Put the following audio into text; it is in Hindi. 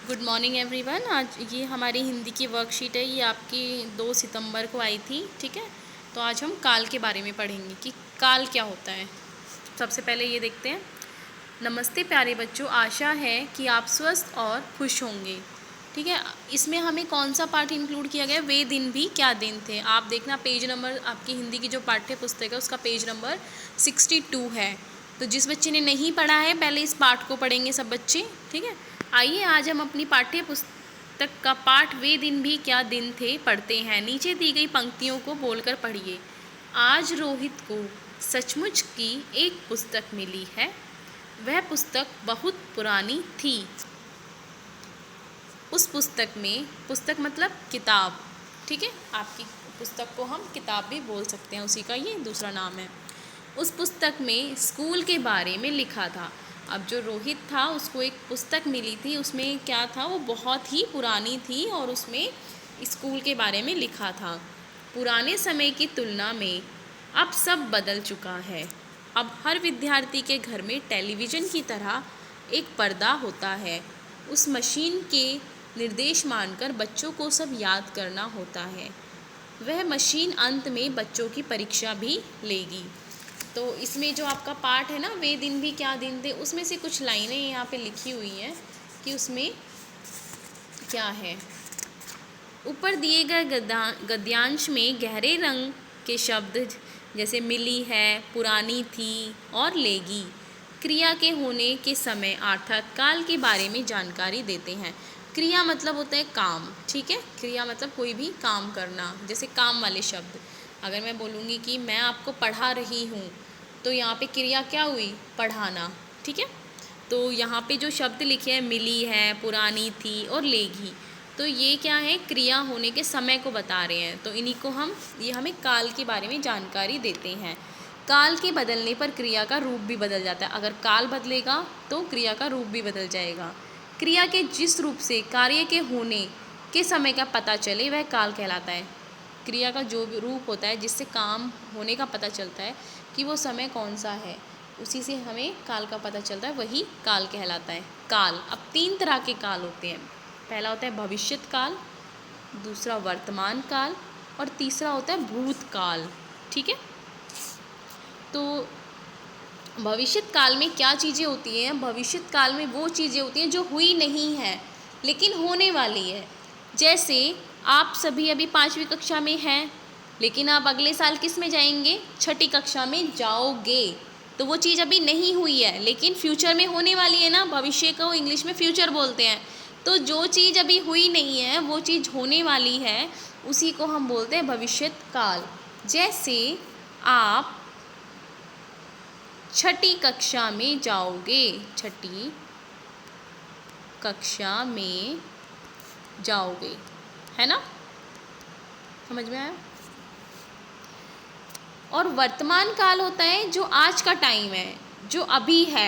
Good morning everyone. आज ये हमारी हिंदी की वर्कशीट है। ये आपकी 2 सितंबर को आई थी। ठीक है, तो आज हम काल के बारे में पढ़ेंगे कि काल क्या होता है। सबसे पहले ये देखते हैं। नमस्ते प्यारे बच्चों, आशा है कि आप स्वस्थ और खुश होंगे। ठीक है, इसमें हमें कौन सा पार्ट इंक्लूड किया गया है? वे दिन भी क्या दिन थे। आप देखना पेज नंबर, आपकी हिंदी की जो पाठ्य पुस्तक है उसका पेज नंबर 62 है। तो जिस बच्चे ने नहीं पढ़ा है पहले इस पाठ को पढ़ेंगे सब बच्चे। ठीक है, आइए आज हम अपनी पाठ्य पुस्तक का पाठ वे दिन भी क्या दिन थे पढ़ते हैं। नीचे दी गई पंक्तियों को बोलकर पढ़िए। आज रोहित को सचमुच की एक पुस्तक मिली है। वह पुस्तक बहुत पुरानी थी। उस पुस्तक में, पुस्तक मतलब किताब। ठीक है, आपकी पुस्तक को हम किताब भी बोल सकते हैं, उसी का ये दूसरा नाम है। उस पुस्तक में स्कूल के बारे में लिखा था। अब जो रोहित था उसको एक पुस्तक मिली थी, उसमें क्या था, वो बहुत ही पुरानी थी और उसमें स्कूल के बारे में लिखा था। पुराने समय की तुलना में अब सब बदल चुका है। अब हर विद्यार्थी के घर में टेलीविज़न की तरह एक पर्दा होता है। उस मशीन के निर्देश मानकर बच्चों को सब याद करना होता है। वह मशीन अंत में बच्चों की परीक्षा भी लेगी। तो इसमें जो आपका पाठ है ना, वे दिन भी क्या दिन थे, उसमें से कुछ लाइनें यहाँ पे लिखी हुई हैं कि उसमें क्या है। ऊपर दिए गए गद्यांश में गहरे रंग के शब्द जैसे मिली है, पुरानी थी और लेगी क्रिया के होने के समय अर्थात काल के बारे में जानकारी देते हैं। क्रिया मतलब होता है काम। ठीक है, क्रिया मतलब कोई भी काम करना, जैसे काम वाले शब्द। अगर मैं बोलूँगी कि मैं आपको पढ़ा रही हूँ, तो यहाँ पे क्रिया क्या हुई? पढ़ाना। ठीक है, तो यहाँ पे जो शब्द लिखे हैं मिली है, पुरानी थी और लेगी, तो ये क्या है? क्रिया होने के समय को बता रहे हैं। तो इन्हीं को ये हमें काल के बारे में जानकारी देते हैं। काल के बदलने पर क्रिया का रूप भी बदल जाता है। अगर काल बदलेगा तो क्रिया का रूप भी बदल जाएगा। क्रिया के जिस रूप से कार्य के होने के समय का पता चले वह काल कहलाता है। क्रिया का जो भी रूप होता है जिससे काम होने का पता चलता है कि वो समय कौन सा है, उसी से हमें काल का पता चलता है, वही काल कहलाता है। काल, अब 3 तरह के काल होते हैं। पहला होता है भविष्यत काल, दूसरा वर्तमान काल और तीसरा होता है भूतकाल। ठीक है, तो भविष्यत काल में क्या चीज़ें होती हैं? भविष्यत काल में वो चीज़ें होती हैं जो हुई नहीं है लेकिन होने वाली है। जैसे आप सभी अभी 5वीं कक्षा में हैं, लेकिन आप अगले साल किस में जाएंगे? 6ठी कक्षा में जाओगे। तो वो चीज़ अभी नहीं हुई है लेकिन फ्यूचर में होने वाली है ना। भविष्य को इंग्लिश में फ्यूचर बोलते हैं। तो जो चीज़ अभी हुई नहीं है वो चीज़ होने वाली है, उसी को हम बोलते हैं भविष्यत काल। जैसे आप 6ठी कक्षा में जाओगे, 6ठी कक्षा में जाओगे, है ना? समझ में आया? और वर्तमान काल होता है जो आज का टाइम है, जो अभी है।